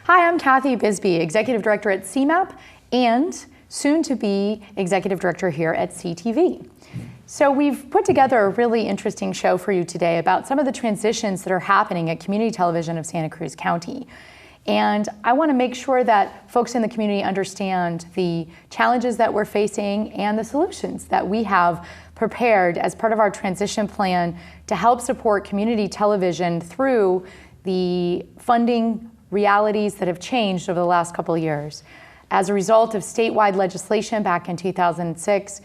Hi, I'm Kathy Bisbee, Executive Director at CMAP and soon to be Executive Director here at CTV. So we've put together a really interesting show for you today about some of the transitions that are happening at Community Television of Santa Cruz County. And I want to make sure that folks in the community understand the challenges that we're facing and the solutions that we have prepared as part of our transition plan to help support community television through the funding realities that have changed over the last couple of years. As a result of statewide legislation back in 2006,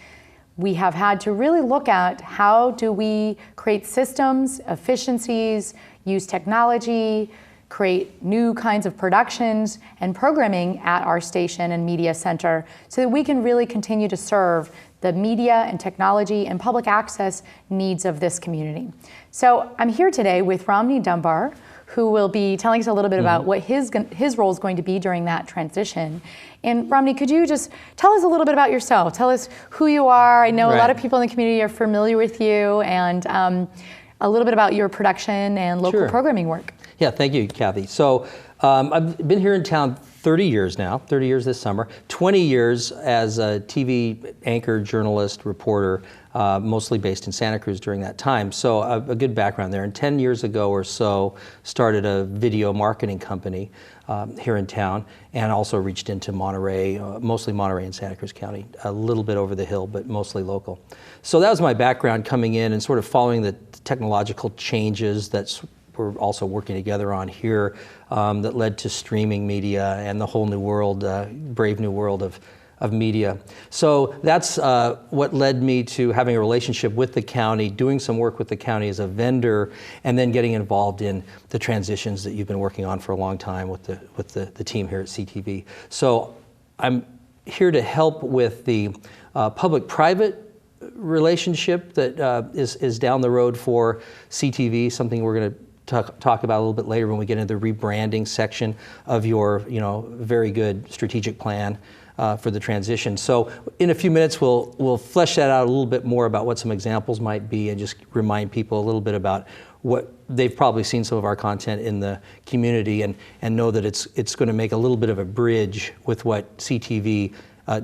we have had to really look at how do we create systems, efficiencies, use technology, create new kinds of productions and programming at our station and media center so that we can really continue to serve the media and technology and public access needs of this community. So I'm here today with Romney Dunbar, who will be telling us a little bit about what his role is going to be during that transition. And Romney, could you just tell us a little bit about yourself? Tell us who you are. I know a lot of people in the community are familiar with you, and a little bit about your production and local programming work. Yeah, thank you, Kathy. So I've been here in town 30 years now, 30 years this summer, 20 years as a TV anchor, journalist, reporter, mostly based in Santa Cruz during that time. So a good background there. And 10 years ago or so, started a video marketing company here in town, and also reached into Monterey, mostly Monterey and Santa Cruz County, a little bit over the hill, but mostly local. So that was my background coming in and sort of following the technological changes that we're also working together on here that led to streaming media and the whole new world, brave new world of media. So that's what led me to having a relationship with the county, doing some work with the county as a vendor, and then getting involved in the transitions that you've been working on for a long time with the team here at CTV. So I'm here to help with the public-private relationship that is down the road for CTV, something we're going to talk about a little bit later when we get into the rebranding section of your very good strategic plan for the transition. So in a few minutes we'll flesh that out a little bit more about what some examples might be, and just remind people a little bit about what they've probably seen some of our content in the community, and know that it's going to make a little bit of a bridge with what CTV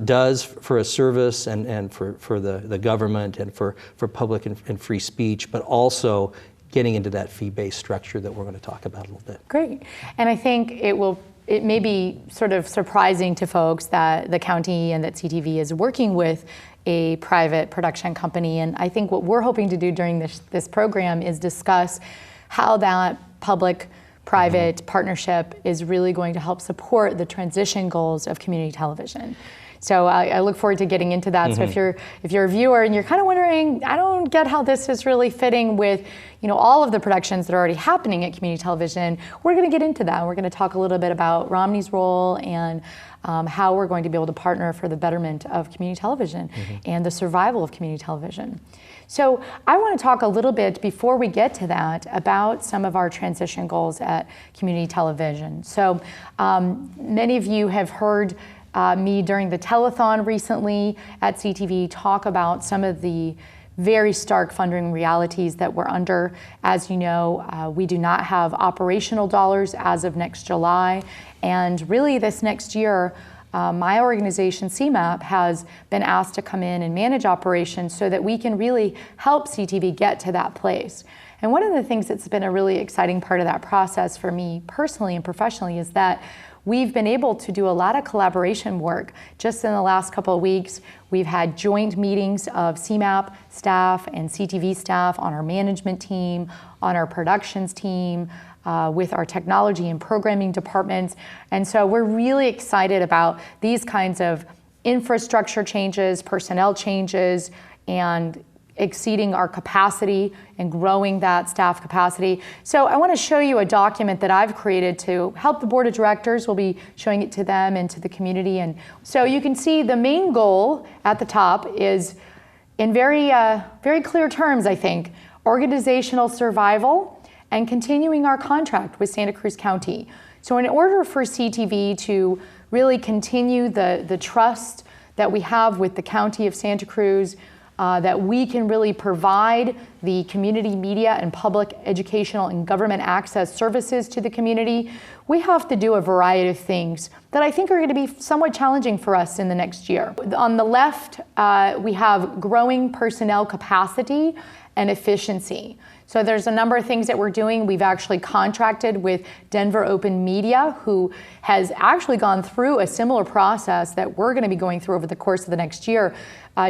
does for a service and for the government and for public and free speech, but also getting into that fee-based structure that we're going to talk about a little bit. Great. And I think it may be sort of surprising to folks that the county and that CTV is working with a private production company. And I think what we're hoping to do during this program is discuss how that public-private partnership is really going to help support the transition goals of community television. So I look forward to getting into that. So if you're a viewer and you're kind of wondering, I don't get how this is really fitting with all of the productions that are already happening at community television, we're going to get into that. We're going to talk a little bit about Romney's role and how we're going to be able to partner for the betterment of community television and the survival of community television. So I want to talk a little bit, before we get to that, about some of our transition goals at community television. So many of you have heard me during the telethon recently at CTV talk about some of the very stark funding realities that we're under. As you know, we do not have operational dollars as of next July, and really this next year, my organization, CMAP, has been asked to come in and manage operations so that we can really help CTV get to that place. And one of the things that's been a really exciting part of that process for me personally and professionally is that we've been able to do a lot of collaboration work. Just in the last couple of weeks, we've had joint meetings of CMAP staff and CTV staff on our management team, on our productions team, with our technology and programming departments. And so we're really excited about these kinds of infrastructure changes, personnel changes, and exceeding our capacity and growing that staff capacity. So I want to show you a document that I've created to help the board of directors. We'll be showing it to them and to the community. And so you can see the main goal at the top is, in very clear terms, I think, organizational survival and continuing our contract with Santa Cruz County. So in order for CTV to really continue the trust that we have with the County of Santa Cruz, that we can really provide the community media and public educational and government access services to the community, we have to do a variety of things that I think are going to be somewhat challenging for us in the next year. On the left, we have growing personnel capacity and efficiency. So there's a number of things that we're doing. We've actually contracted with Denver Open Media, who has actually gone through a similar process that we're going to be going through over the course of the next year.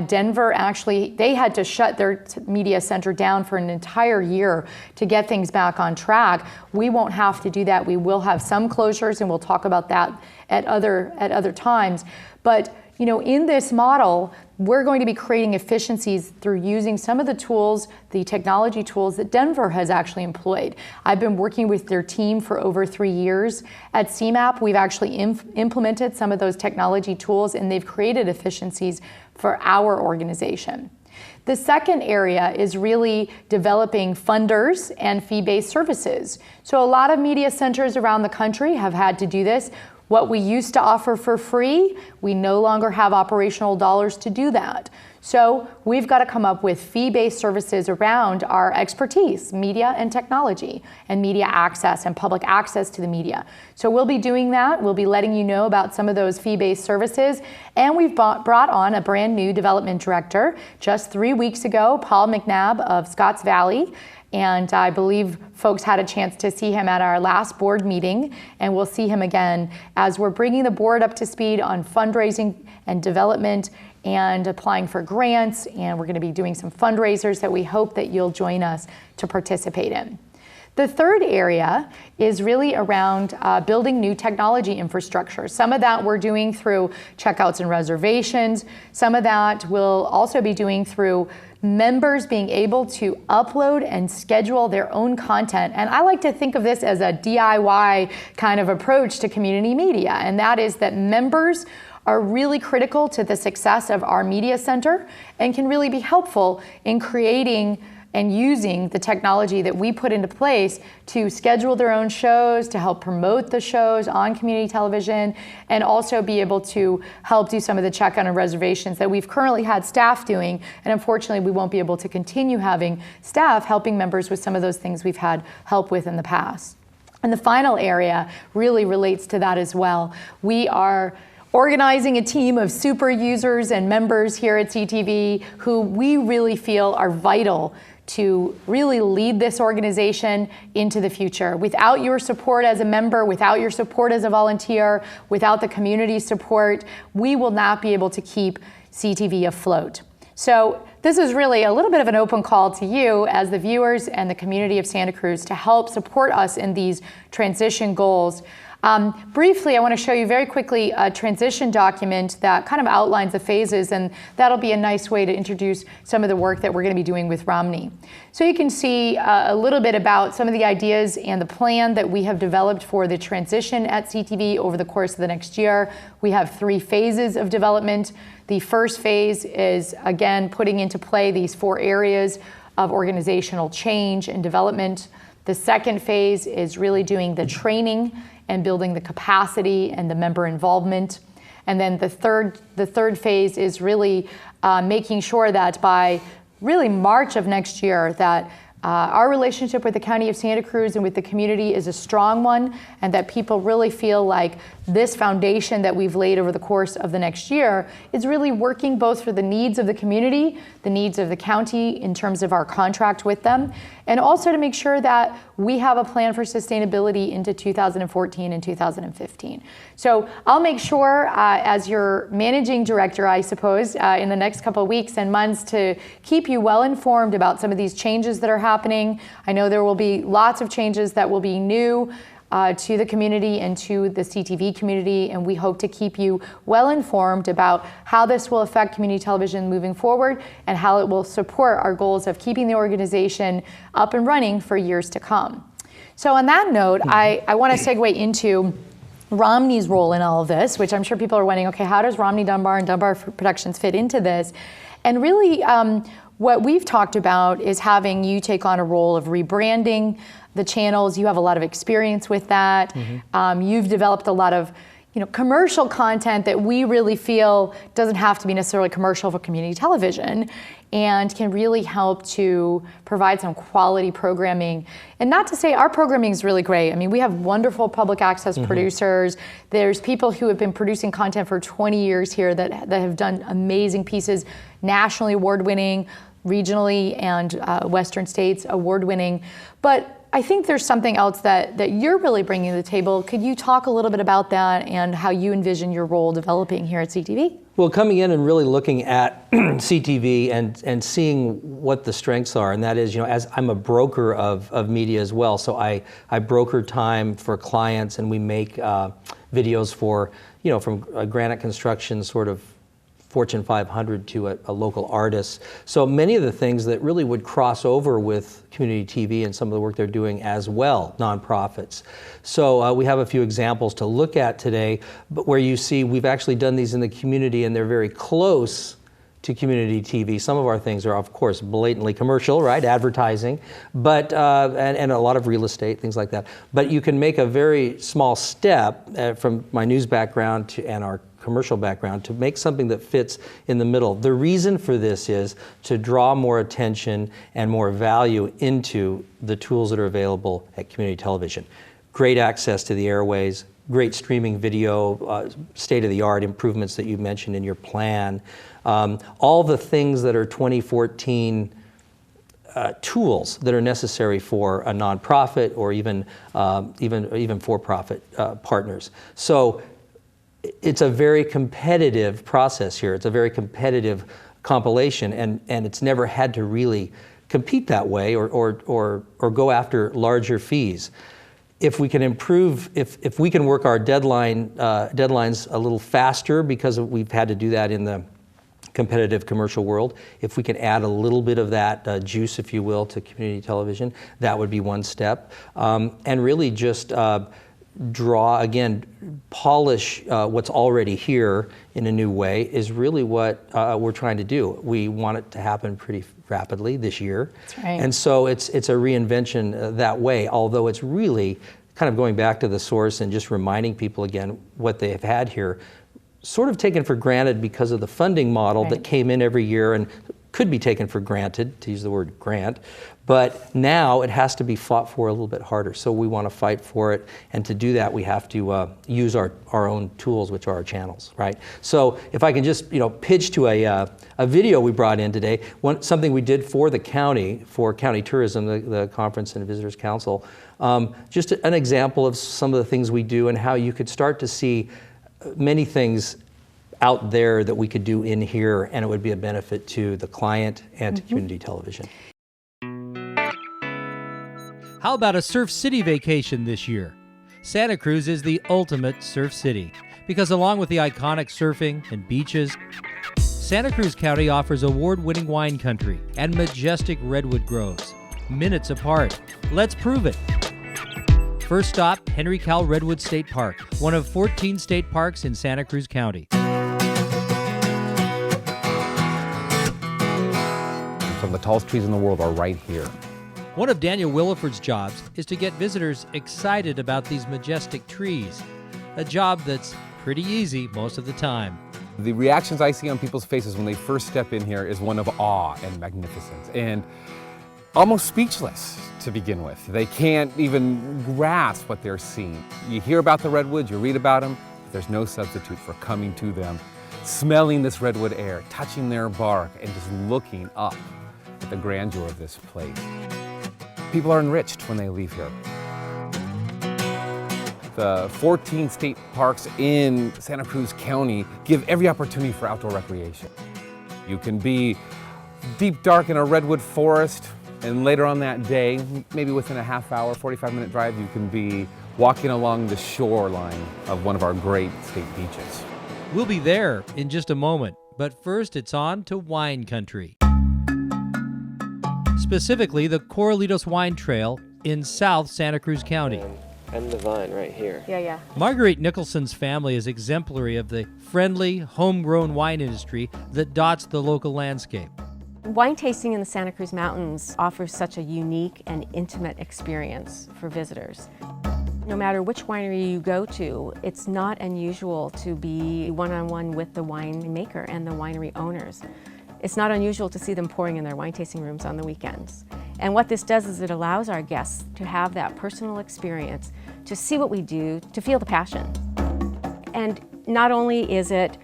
Denver actually, they had to shut their media center down for an entire year to get things back on track. We won't have to do that. We will have some closures, and we'll talk about that at other times. But you know, in this model, we're going to be creating efficiencies through using some of the tools, the technology tools that Denver has actually employed. I've been working with their team for over 3 years. At CMAP, we've actually implemented some of those technology tools, and they've created efficiencies for our organization. The second area is really developing funders and fee-based services. So a lot of media centers around the country have had to do this. What we used to offer for free, we no longer have operational dollars to do that. So we've got to come up with fee-based services around our expertise, media and technology, and media access and public access to the media. So we'll be doing that. We'll be letting you know about some of those fee-based services. And we've brought on a brand new development director just 3 weeks ago, Paul McNabb of Scotts Valley. And I believe folks had a chance to see him at our last board meeting, and we'll see him again as we're bringing the board up to speed on fundraising and development and applying for grants, and we're going to be doing some fundraisers that we hope that you'll join us to participate in. The third area is really around building new technology infrastructure. Some of that we're doing through checkouts and reservations. Some of that we'll also be doing through members being able to upload and schedule their own content. And I like to think of this as a DIY kind of approach to community media. And that is that members are really critical to the success of our media center and can really be helpful in creating and using the technology that we put into place to schedule their own shows, to help promote the shows on community television, and also be able to help do some of the checkout and reservations that we've currently had staff doing. And unfortunately, we won't be able to continue having staff helping members with some of those things we've had help with in the past. And the final area really relates to that as well. We are organizing a team of super users and members here at CTV who we really feel are vital to really lead this organization into the future. Without your support as a member, without your support as a volunteer, without the community support, we will not be able to keep CTV afloat. So this is really a little bit of an open call to you as the viewers and the community of Santa Cruz to help support us in these transition goals. Briefly, I want to show you very quickly a transition document that kind of outlines the phases, and that'll be a nice way to introduce some of the work that we're going to be doing with Romney. So you can see a little bit about some of the ideas and the plan that we have developed for the transition at CTV over the course of the next year. We have 3 phases of development. The first phase is, again, putting into play these 4 areas of organizational change and development. The second phase is really doing the training and building the capacity and the member involvement. And then the third phase is really making sure that by really March of next year that our relationship with the County of Santa Cruz and with the community is a strong one, and that people really feel like this foundation that we've laid over the course of the next year is really working both for the needs of the community, the needs of the county in terms of our contract with them, and also to make sure that we have a plan for sustainability into 2014 and 2015. So I'll make sure as your managing director, I suppose, in the next couple of weeks and months to keep you well informed about some of these changes that are happening. I know there will be lots of changes that will be new to the community and to the CTV community, and we hope to keep you well informed about how this will affect community television moving forward and how it will support our goals of keeping the organization up and running for years to come. So on that note, I want to segue into Romney's role in all of this, which I'm sure people are wondering, okay, how does Romney Dunbar and Dunbar Productions fit into this? And really, what we've talked about is having you take on a role of rebranding the channels. You have a lot of experience with that. You've developed a lot of commercial content that we really feel doesn't have to be necessarily commercial for community television. and can really help to provide some quality programming. And not to say our programming is really great. I mean, we have wonderful public access producers. There's people who have been producing content for 20 years here that have done amazing pieces, nationally award-winning, regionally and Western states award-winning. But I think there's something else that you're really bringing to the table. Could you talk a little bit about that and how you envision your role developing here at CTV? Well, coming in and really looking at CTV and seeing what the strengths are, and that is, as I'm a broker of media as well, so I broker time for clients, and we make videos for, from Granite Construction, sort of Fortune 500 to a local artist. So many of the things that really would cross over with community TV and some of the work they're doing as well, nonprofits. So we have a few examples to look at today, but where you see we've actually done these in the community and they're very close to community TV. Some of our things are, of course, blatantly commercial, right? Advertising, but and a lot of real estate, things like that. But you can make a very small step from my news background and our commercial background to make something that fits in the middle. The reason for this is to draw more attention and more value into the tools that are available at community television. Great access to the airways, great streaming video, state-of-the-art improvements that you mentioned in your plan. All the things that are 2014 tools that are necessary for a nonprofit or even for-profit partners. So it's a very competitive process here. It's a very competitive compilation, and it's never had to really compete that way or go after larger fees. If we can improve, if we can work our deadlines a little faster, because we've had to do that in the competitive commercial world, if we can add a little bit of that juice, if you will, to community television, that would be one step. And really just polish what's already here in a new way is really what we're trying to do. We want it to happen pretty rapidly this year. That's right. And so it's a reinvention that way, although it's really kind of going back to the source and just reminding people again what they have had here, sort of taken for granted because of the funding model that came in every year and could be taken for granted, to use the word grant, but now it has to be fought for a little bit harder. So we want to fight for it, and to do that we have to use our own tools, which are our channels, right? So if I can just pitch to a video we brought in today, something we did for the county, for county tourism, the Conference and Visitors Council, just an example of some of the things we do and how you could start to see many things out there that we could do in here, and it would be a benefit to the client and to community television. How about a Surf City vacation this year? Santa Cruz is the ultimate surf city because along with the iconic surfing and beaches, Santa Cruz County offers award-winning wine country and majestic redwood groves, minutes apart. Let's prove it. First stop, Henry Cowell Redwood State Park, one of 14 state parks in Santa Cruz County. Some of the tallest trees in the world are right here. One of Daniel Williford's jobs is to get visitors excited about these majestic trees, a job that's pretty easy most of the time. The reactions I see on people's faces when they first step in here is one of awe and magnificence, and almost speechless to begin with. They can't even grasp what they're seeing. You hear about the redwoods, you read about them, but there's no substitute for coming to them, smelling this redwood air, touching their bark, and just looking up at the grandeur of this place. People are enriched when they leave here. The 14 state parks in Santa Cruz County give every opportunity for outdoor recreation. You can be deep dark in a redwood forest, and later on that day, maybe within a half hour, 45-minute drive, you can be walking along the shoreline of one of our great state beaches. We'll be there in just a moment, but first it's on to wine country. Specifically, the Corralitos Wine Trail in South Santa Cruz County. And the vine right here. Yeah. Marguerite Nicholson's family is exemplary of the friendly, homegrown wine industry that dots the local landscape. Wine tasting in the Santa Cruz Mountains offers such a unique and intimate experience for visitors. No matter which winery you go to, it's not unusual to be one-on-one with the winemaker and the winery owners. It's not unusual to see them pouring in their wine tasting rooms on the weekends. And what this does is it allows our guests to have that personal experience, to see what we do, to feel the passion. And not only is it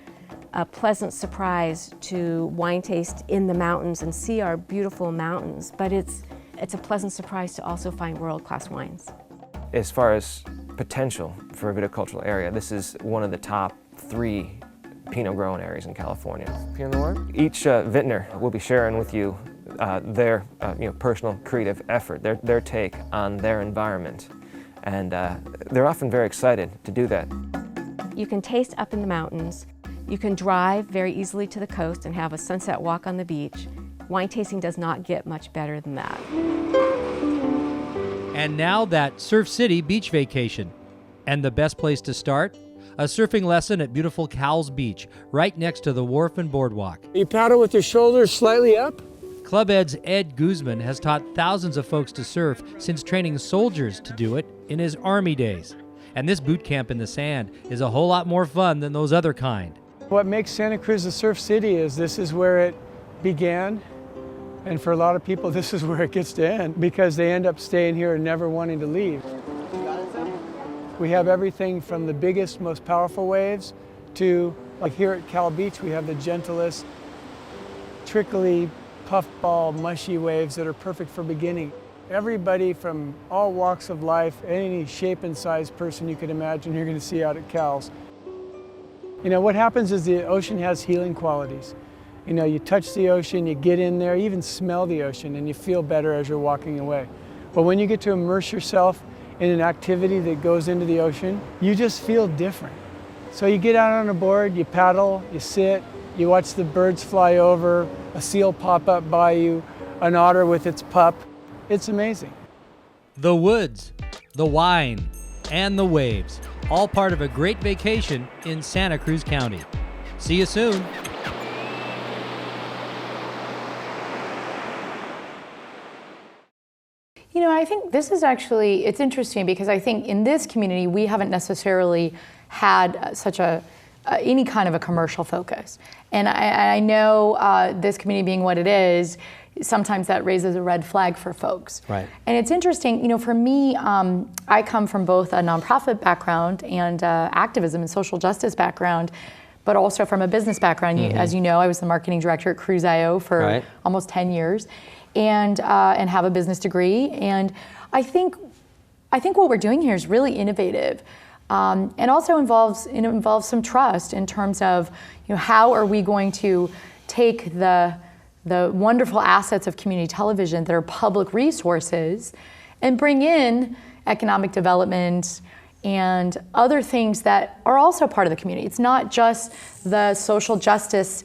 a pleasant surprise to wine taste in the mountains and see our beautiful mountains, but it's a pleasant surprise to also find world-class wines. As far as potential for a viticultural area, this is one of the top 3 Pinot growing areas in California. Pinot Noir? Each vintner will be sharing with you their personal creative effort, their take on their environment. And they're often very excited to do that. You can taste up in the mountains. You can drive very easily to the coast and have a sunset walk on the beach. Wine tasting does not get much better than that. And now that Surf City beach vacation. And the best place to start? A surfing lesson at beautiful Cowles Beach, right next to the wharf and boardwalk. You paddle with your shoulders slightly up. Club Ed's Ed Guzman has taught thousands of folks to surf since training soldiers to do it in his Army days. And this boot camp in the sand is a whole lot more fun than those other kind. What makes Santa Cruz a surf city is this is where it began. And for a lot of people, this is where it gets to end because they end up staying here and never wanting to leave. We have everything from the biggest, most powerful waves to, like here at Cal Beach, we have the gentlest, trickly, puffball, mushy waves that are perfect for beginning. Everybody from all walks of life, any shape and size person you could imagine, you're going to see out at Cal's. You know, what happens is the ocean has healing qualities. You know, you touch the ocean, you get in there, you even smell the ocean, and you feel better as you're walking away. But when you get to immerse yourself in an activity that goes into the ocean, you just feel different. So you get out on a board, you paddle, you sit, you watch the birds fly over, a seal pop up by you, an otter with its pup. It's amazing. The woods, the wine, and the waves, all part of a great vacation in Santa Cruz County. See you soon. You know, I think this is actually, it's interesting because I think in this community, we haven't necessarily had such any kind of a commercial focus. And I know this community being what it is, sometimes that raises a red flag for folks. Right. And it's interesting, you know, for me, I come from both a nonprofit background and activism and social justice background, but also from a business background. As you know, I was the marketing director at Cruz for almost 10 years. And have a business degree. And I think what we're doing here is really innovative, and also involves some trust in terms of, you know, how are we going to take the wonderful assets of community television that are public resources and bring in economic development and other things that are also part of the community. It's not just the social justice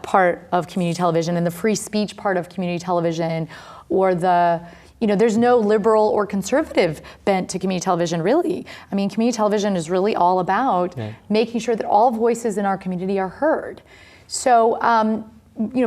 part of community television and the free speech part of community television, or there's no liberal or conservative bent to community television, really. I mean, community television is really all about making sure that all voices in our community are heard. So,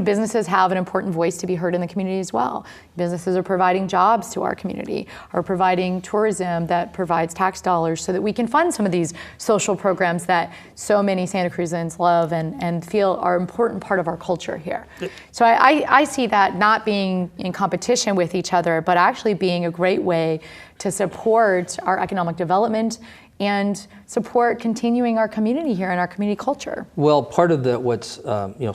businesses have an important voice to be heard in the community as well. Businesses are providing jobs to our community, are providing tourism that provides tax dollars so that we can fund some of these social programs that so many Santa Cruzans love and feel are an important part of our culture here. So I see that not being in competition with each other, but actually being a great way to support our economic development and support continuing our community here and our community culture. Well, part of what's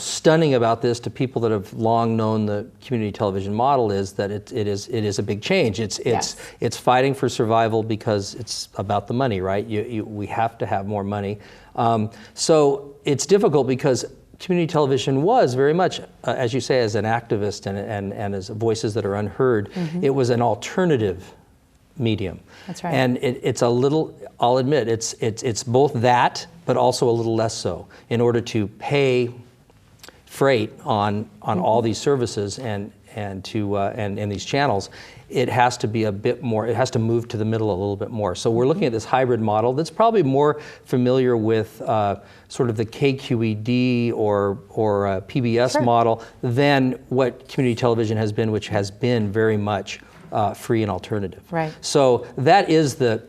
stunning about this to people that have long known the community television model is that it is a big change. It's fighting for survival because it's about the money, right? We have to have more money. So it's difficult because community television was very much, as you say, as an activist and as voices that are unheard. It was an alternative medium. That's right. And it's a little, I'll admit, it's both that, but also a little less so, in order to pay freight on all these services and these channels. It has to be a bit more, it has to move to the middle a little bit more. So we're looking at this hybrid model that's probably more familiar with sort of the KQED or PBS model than what community television has been, which has been very much free and alternative. Right. So that is the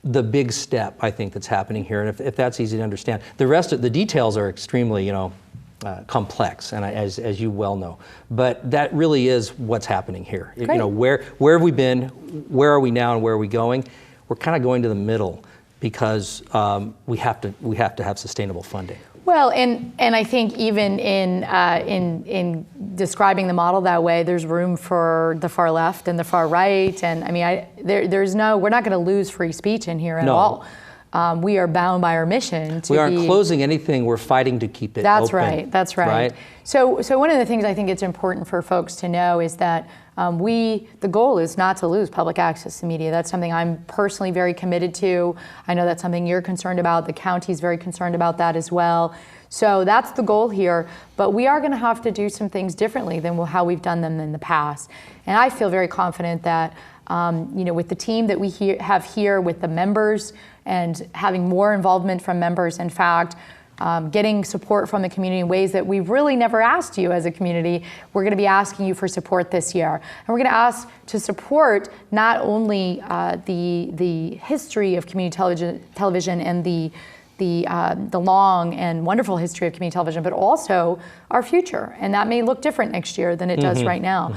big step, I think, that's happening here. And if that's easy to understand, the rest of the details are extremely, complex, and as you well know. But that really is what's happening here. Great. You know, where have we been, where are we now, and where are we going? We're kind of going to the middle because we have to have sustainable funding. Well, and I think even in describing the model that way, there's room for the far left and the far right, and I mean, we're not going to lose free speech in here at all. We are bound by our mission to We aren't closing anything. We're fighting to keep it That's open. right. That's right. Right? So one of the things I think it's important for folks to know is that the goal is not to lose public access to media. That's something I'm personally very committed to. I know that's something you're concerned about. The county's very concerned about that as well. So that's the goal here. But we are going to have to do some things differently than how we've done them in the past. And I feel very confident that with the team that we have here, with the members, and having more involvement from members, in fact, getting support from the community in ways that we've really never asked you as a community, we're going to be asking you for support this year. And we're going to ask to support not only the history of community television and the long and wonderful history of community television, but also our future. And that may look different next year than it does right now.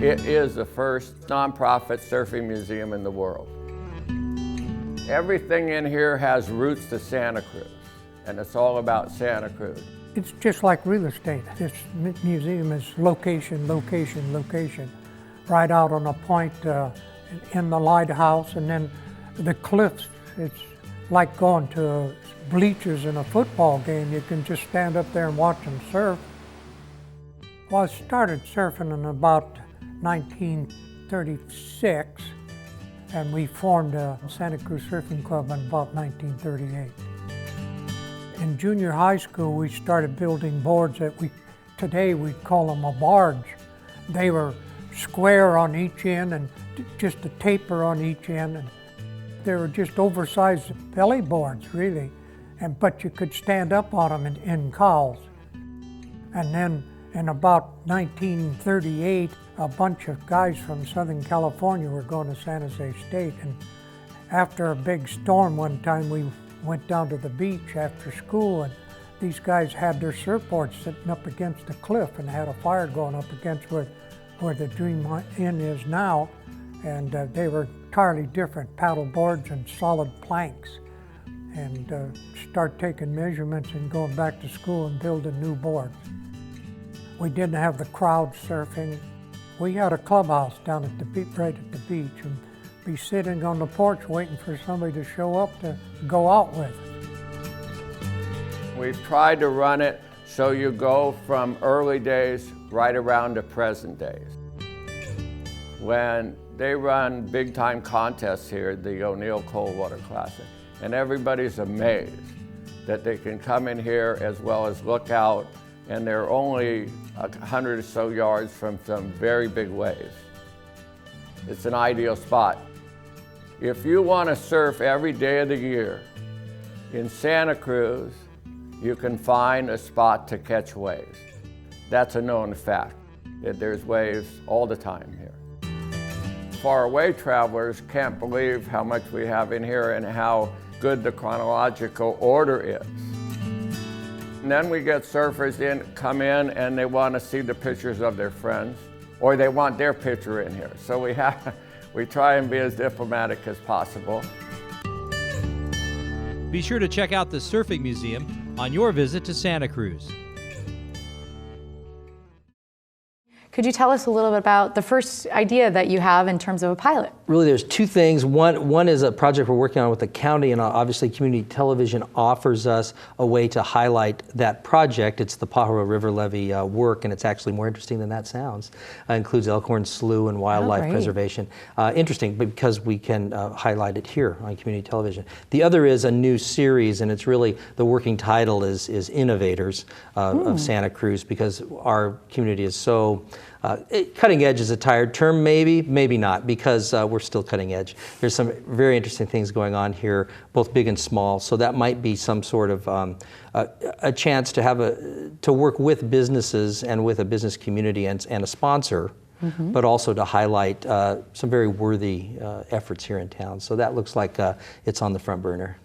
It is the first nonprofit surfing museum in the world. Everything in here has roots to Santa Cruz, and it's all about Santa Cruz. It's just like real estate. This museum is location, location, location. Right out on a point in the lighthouse, and then the cliffs. It's like going to bleachers in a football game. You can just stand up there and watch them surf. Well, I started surfing in about 1936, and we formed a Santa Cruz Surfing Club in about 1938. In junior high school, we started building boards that today we'd call them a barge. They were square on each end and just a taper on each end. And they were just oversized belly boards, really. But you could stand up on them in cowls. And then in about 1938, a bunch of guys from Southern California were going to San Jose State. And after a big storm one time, we went down to the beach after school, and these guys had their surfboards sitting up against the cliff and had a fire going up against where the Dream Inn is now. And they were entirely different, paddle boards and solid planks. And start taking measurements and going back to school and building new boards. We didn't have the crowd surfing. We had a clubhouse down at the beach, right at the beach, and be sitting on the porch waiting for somebody to show up to go out with. We've tried to run it so you go from early days right around to present days. When they run big time contests here, the O'Neill Coldwater Classic, and everybody's amazed that they can come in here as well as look out, and they're only 100 or so yards from some very big waves. It's an ideal spot. If you want to surf every day of the year in Santa Cruz, you can find a spot to catch waves. That's a known fact. There's waves all the time here. Faraway travelers can't believe how much we have in here and how good the chronological order is. And then we get surfers come in and they want to see the pictures of their friends, or they want their picture in here. So we try and be as diplomatic as possible. Be sure to check out the Surfing Museum on your visit to Santa Cruz. Could you tell us a little bit about the first idea that you have in terms of a pilot? Really, there's two things. One is a project we're working on with the county, and obviously community television offers us a way to highlight that project. It's the Pajaro River Levee work, and it's actually more interesting than that sounds. Includes Elkhorn Slough and wildlife preservation. Interesting, because we can highlight it here on community television. The other is a new series, and it's really, the working title is Innovators of Santa Cruz, because our community is so cutting edge is a tired term, maybe not, because we're still cutting edge. There's some very interesting things going on here, both big and small. So that might be some sort of a chance to have to work with businesses and with a business community and a sponsor, but also to highlight some very worthy efforts here in town. So that looks like it's on the front burner.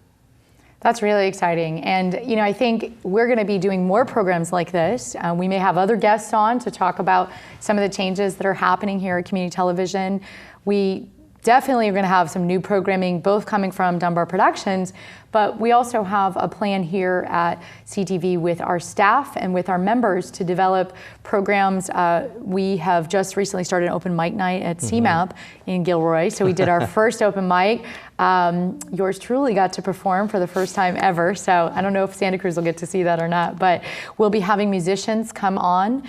That's really exciting. And I think we're going to be doing more programs like this. We may have other guests on to talk about some of the changes that are happening here at community television. We definitely are going to have some new programming, both coming from Dunbar Productions, but we also have a plan here at CTV with our staff and with our members to develop programs. We have just recently started an open mic night at CMAP in Gilroy, so we did our first open mic. Yours truly got to perform for the first time ever, so I don't know if Santa Cruz will get to see that or not, but we'll be having musicians come on.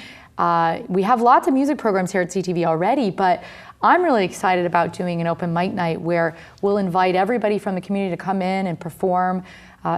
We have lots of music programs here at CTV already, but I'm really excited about doing an open mic night where we'll invite everybody from the community to come in and perform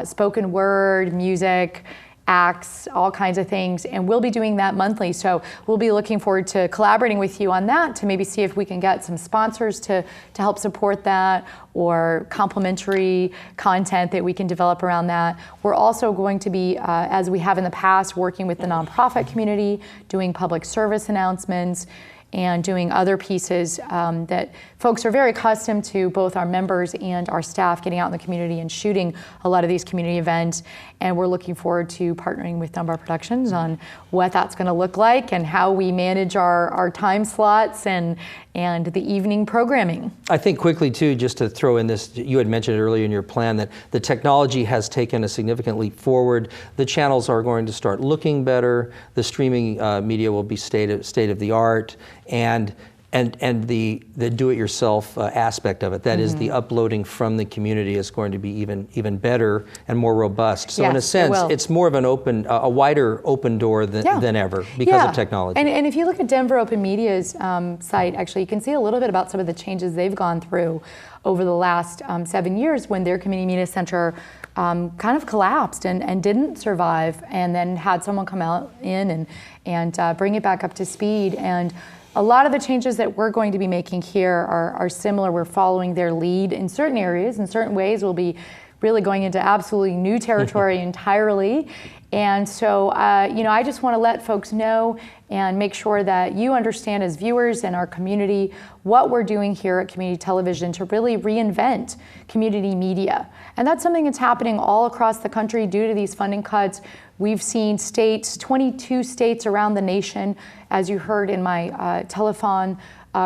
spoken word, music, acts, all kinds of things, and we'll be doing that monthly. So we'll be looking forward to collaborating with you on that to maybe see if we can get some sponsors to help support that, or complimentary content that we can develop around that. We're also going to be, as we have in the past, working with the nonprofit community, doing public service announcements, and doing other pieces that folks are very accustomed to, both our members and our staff getting out in the community and shooting a lot of these community events. And we're looking forward to partnering with Dunbar Productions on what that's going to look like and how we manage our time slots and the evening programming. I think quickly too, just to throw in this, you had mentioned earlier in your plan that the technology has taken a significant leap forward. The channels are going to start looking better. The streaming media will be state of the art, and the do-it-yourself aspect of it, that is the uploading from the community, is going to be even better and more robust. So yes, in a sense, it's more of an a wider open door than ever because of technology. And if you look at Denver Open Media's site, actually, you can see a little bit about some of the changes they've gone through over the last 7 years, when their community media center kind of collapsed and didn't survive, and then had someone come out in and bring it back up to speed. And a lot of the changes that we're going to be making here are similar. We're following their lead in certain areas. In certain ways, we'll be really going into absolutely new territory entirely. And so, I just want to let folks know and make sure that you understand, as viewers and our community, what we're doing here at community television to really reinvent community media. And that's something that's happening all across the country due to these funding cuts. We've seen states, 22 states around the nation, as you heard in my telethon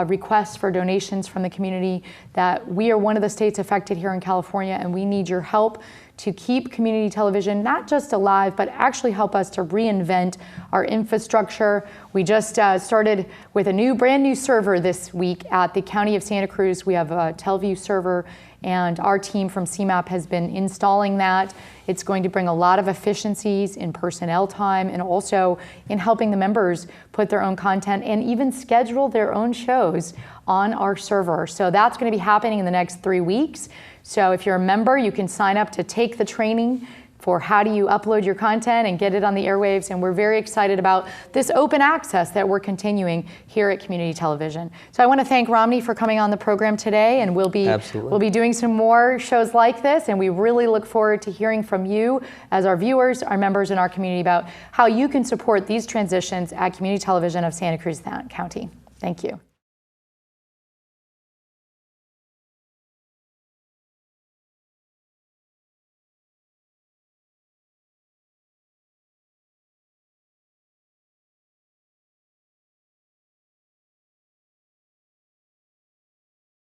requests for donations from the community, that we are one of the states affected here in California, and we need your help to keep community television not just alive, but actually help us to reinvent our infrastructure. We just started with a brand new server this week at the County of Santa Cruz. We have a TelView server, and our team from CMAP has been installing that. It's going to bring a lot of efficiencies in personnel time, and also in helping the members put their own content and even schedule their own shows on our server. So that's going to be happening in the next 3 weeks. So if you're a member, you can sign up to take the training for how do you upload your content and get it on the airwaves. And we're very excited about this open access that we're continuing here at community television. So I want to thank Romney for coming on the program today, and we'll be doing some more shows like this, and we really look forward to hearing from you as our viewers, our members in our community, about how you can support these transitions at community television of Santa Cruz County. Thank you.